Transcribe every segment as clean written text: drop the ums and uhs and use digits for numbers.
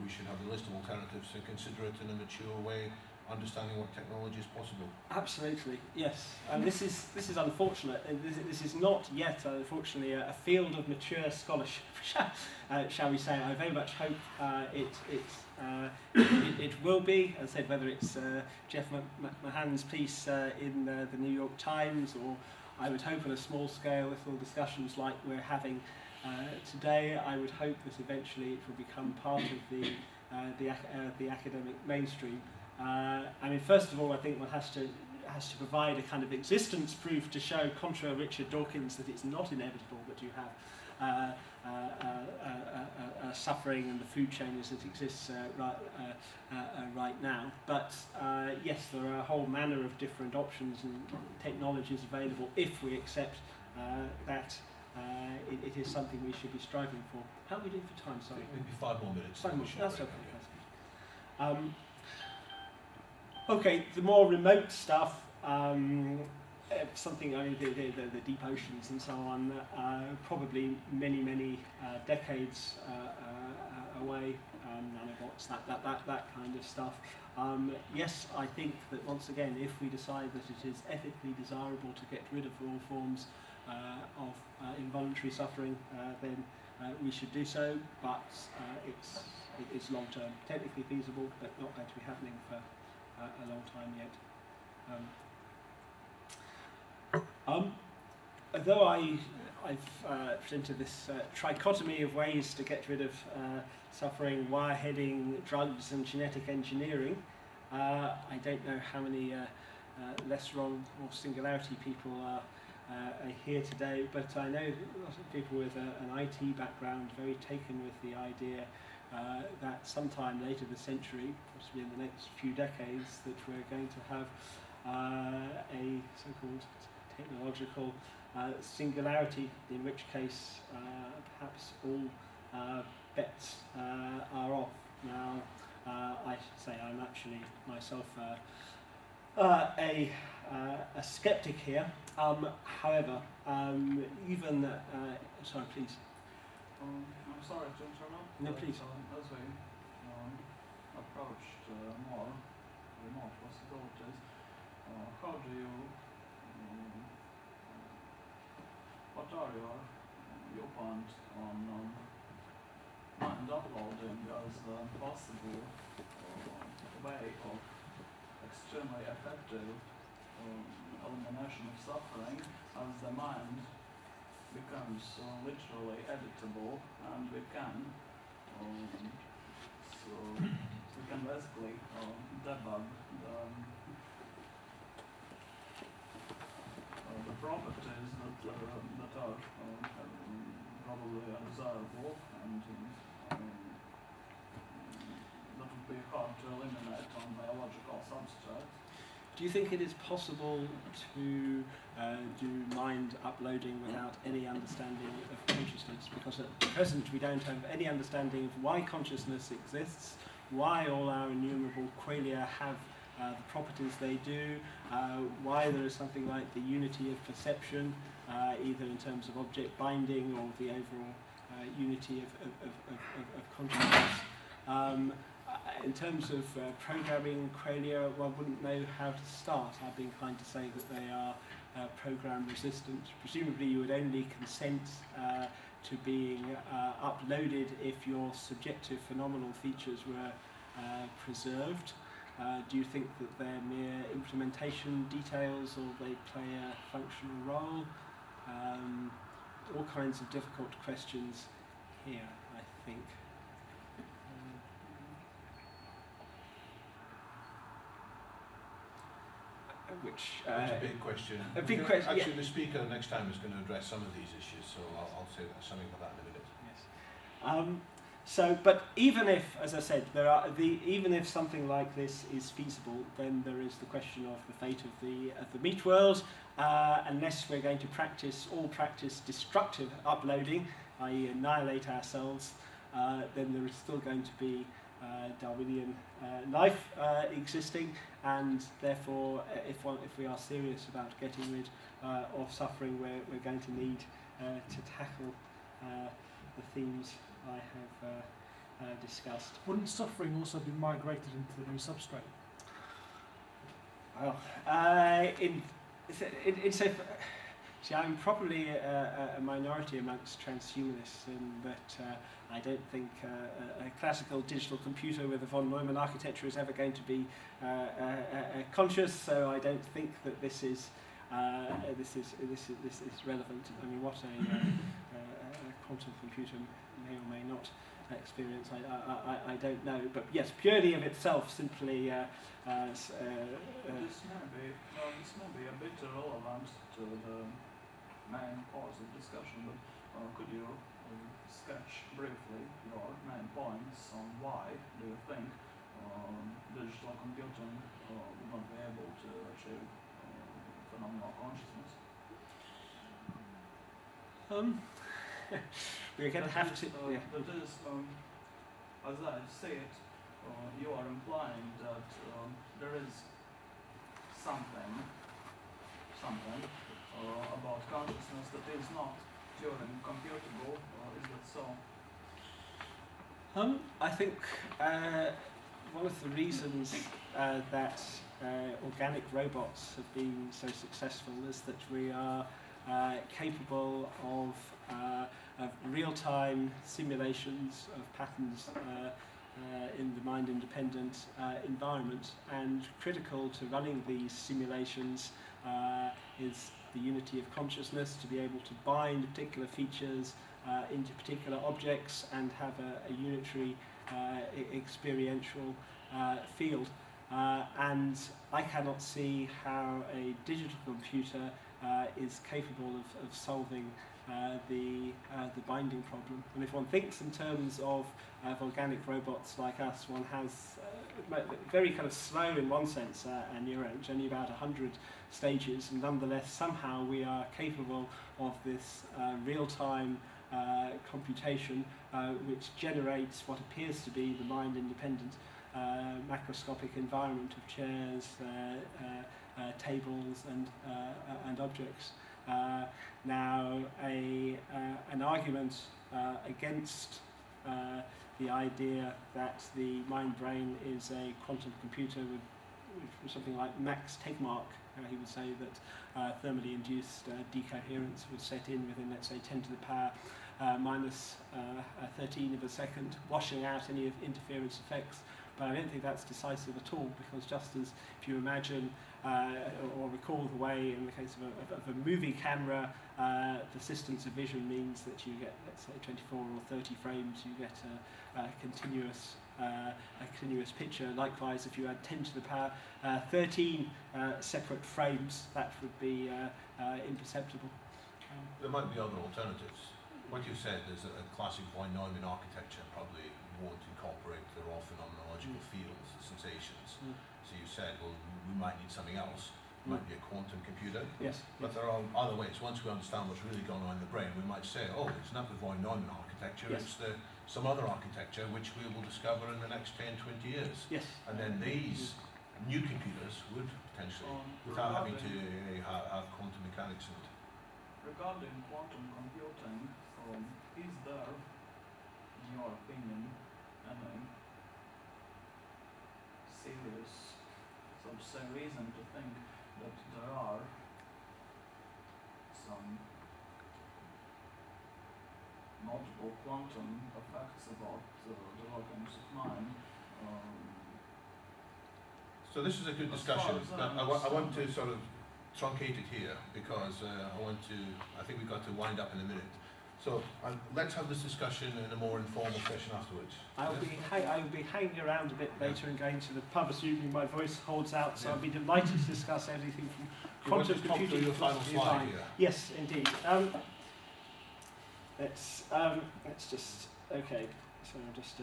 we should have a list of alternatives to consider it in a mature way, understanding what technology is possible. Absolutely, yes. And this is unfortunate. This is not yet, unfortunately, a field of mature scholarship, shall we say. I very much hope it will be. As I said, whether it's Jeff Mahan's piece in the New York Times, or I would hope on a small scale, little discussions like we're having today, I would hope that eventually it will become part of the academic mainstream. I mean, first of all, I think one has to provide a kind of existence proof to show, contra Richard Dawkins, that it's not inevitable that you have suffering and the food chain as it exists right now. But yes, there are a whole manner of different options and technologies available if we accept that it is something we should be striving for. How are we doing for time? Sorry. Maybe 5 more minutes. 5 more. That's okay. That's good. Okay, the more remote stuff, something, I mean, the deep oceans and so on, probably many decades away, nanobots, that kind of stuff. Yes, I think that once again, if we decide that it is ethically desirable to get rid of all forms of involuntary suffering, then we should do so, but it's long-term, technically feasible, but not going to be happening for a long time yet. Although I've presented this trichotomy of ways to get rid of suffering, wireheading, drugs and genetic engineering, I don't know how many less wrong or singularity people are here today, but I know lots of people with an IT background very taken with the idea that sometime later this century, possibly in the next few decades, that we're going to have a so-called technological singularity, in which case perhaps all bets are off. Now, I should say I'm actually myself a skeptic here. However, even sorry, please. I'm sorry to interrupt. No, please. As we approached more remote possibilities, how do you, what are your viewpoints on mind uploading as a possible way of extremely effective elimination of suffering, as the mind becomes literally editable, and we can basically debug the properties that are probably undesirable, and that would be hard to eliminate on biological substrates. Do you think it is possible to do mind uploading without any understanding of consciousness? Because at present we don't have any understanding of why consciousness exists, why all our innumerable qualia have the properties they do, why there is something like the unity of perception, either in terms of object binding or the overall unity of consciousness. In terms of programming qualia, one wouldn't know how to start. I'd be inclined to say that they are program resistant. Presumably you would only consent to being uploaded if your subjective phenomenal features were preserved. Do you think that they're mere implementation details, or they play a functional role? All kinds of difficult questions here, I think. Which it's a big question. A big question. Actually, yeah. The speaker next time is going to address some of these issues, so I'll say something about that in a minute. Yes. So, but even if, as I said, even if something like this is feasible, then there is the question of the fate of the meat world. Unless we're going to practice destructive uploading, i.e., annihilate ourselves, then there is still going to be Darwinian life existing, and therefore, if we are serious about getting rid of suffering, we're going to need to tackle the themes I have discussed. Wouldn't suffering also be migrated into the new substrate? Well, see, I'm probably a minority amongst transhumanists in that I don't think a classical digital computer with a von Neumann architecture is ever going to be conscious. So I don't think that this is relevant. I mean, what a quantum computer may or may not experience, I don't know. But yes, purely of itself, simply. This may be a bit irrelevant to the main parts of discussion, but could you sketch briefly your main points on why do you think digital computing would not be able to achieve phenomenal consciousness? We're going to have to. Yeah. That is, as I see it, you are implying that there is something about consciousness that is not Turing computable. Is that so? I think one of the reasons that organic robots have been so successful is that we are capable of real-time simulations of patterns in the mind-independent environment, and critical to running these simulations is the unity of consciousness, to be able to bind particular features into particular objects and have a unitary experiential field. And I cannot see how a digital computer is capable of solving the binding problem. And if one thinks in terms of organic robots like us, one has very kind of slow in one sense neurons, only about 100 stages, and nonetheless somehow we are capable of this real-time computation which generates what appears to be the mind-independent macroscopic environment of chairs, tables and objects. Now, an argument against the idea that the mind-brain is a quantum computer with something like Max Tegmark, he would say that thermally induced decoherence would set in within, let's say, 10 to the power minus 13 of a second, washing out any interference effects. But I don't think that's decisive at all, because just as if you imagine or recall the way in the case of a movie camera, persistence of vision means that you get, let's say, 24 or 30 frames, you get a continuous picture. Likewise, if you had 10 to the power 13 separate frames, that would be imperceptible. There might be other alternatives. What you said is a classic von Neumann architecture probably won't incorporate the raw phenomenological fields, the sensations. So you said, well, we might need something else. It might be a quantum computer. Yes. But there are other ways. Once we understand what's really going on in the brain, we might say, oh, it's not the von Neumann architecture, yes. It's some other architecture which we will discover in the next 10, 20 years. Yes. And then these new computers would potentially, without having to have quantum mechanics in it. Regarding quantum computing, is there, in your opinion, any serious, so to say, reason to think that there are some multiple quantum effects about the workings of mind? So this is a good discussion. I want to sort of truncate it here because I think we've got to wind up in a minute. So let's have this discussion in a more informal session afterwards. I'll be hanging around a bit later and going to the pub, assuming my voice holds out. So I'll be delighted to discuss everything from quantum computing to your final slide here. Yes, indeed. Let's just okay. So I'll just.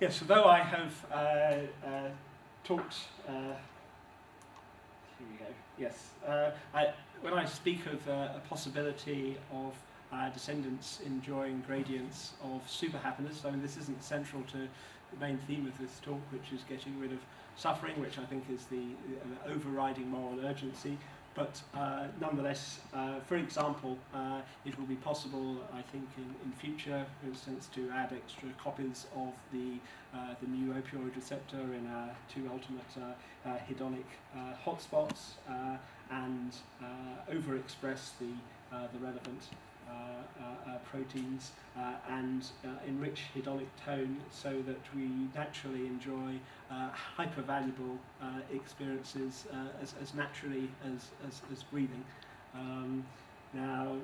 Yes, although I have talked. Here we go. Yes, when I speak of a possibility of descendants enjoying gradients of super happiness, I mean, this isn't central to the main theme of this talk, which is getting rid of suffering, which I think is the overriding moral urgency. but nonetheless, for example, it will be possible, I think, in future, for instance, to add extra copies of the new opioid receptor in our two ultimate hedonic hotspots and overexpress the relevant proteins and enrich hedonic tone so that we naturally enjoy hyper-valuable experiences as naturally as breathing. Now,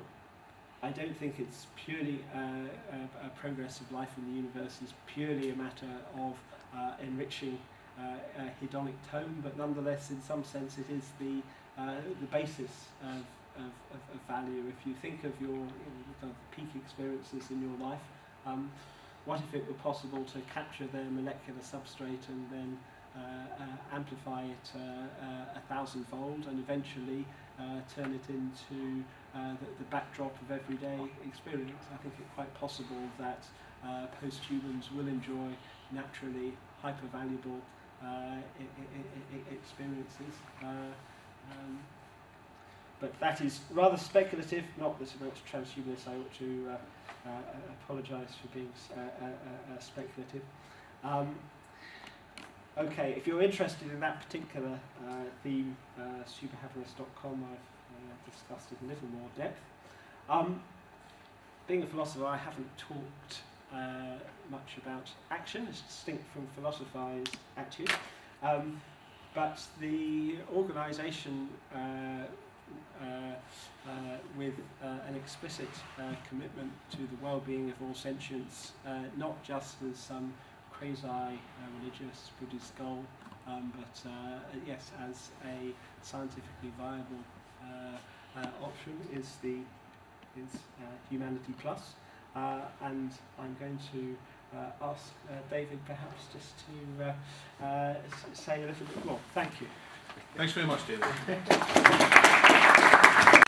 I don't think it's purely a progress of life in the universe is purely a matter of enriching hedonic tone, but nonetheless, in some sense, it is the basis of value. If you think of your kind of peak experiences in your life, what if it were possible to capture their molecular substrate and then amplify it 1,000-fold and eventually turn it into the backdrop of everyday experience? I think it's quite possible that post-humans will enjoy naturally hyper-valuable experiences. But that is rather speculative, not that amongst transhumanists I ought to apologise for being speculative. Okay, if you're interested in that particular theme, superhappiness.com, I've discussed it in a little more depth. Being a philosopher, I haven't talked much about action, it's distinct from philosophise attitude. But the organisation with an explicit commitment to the well-being of all sentience, not just as some quasi-religious Buddhist goal, but yes, as a scientifically viable option is Humanity Plus, and I'm going to ask David perhaps just to say a little bit more. Thank you. Thanks very much, David.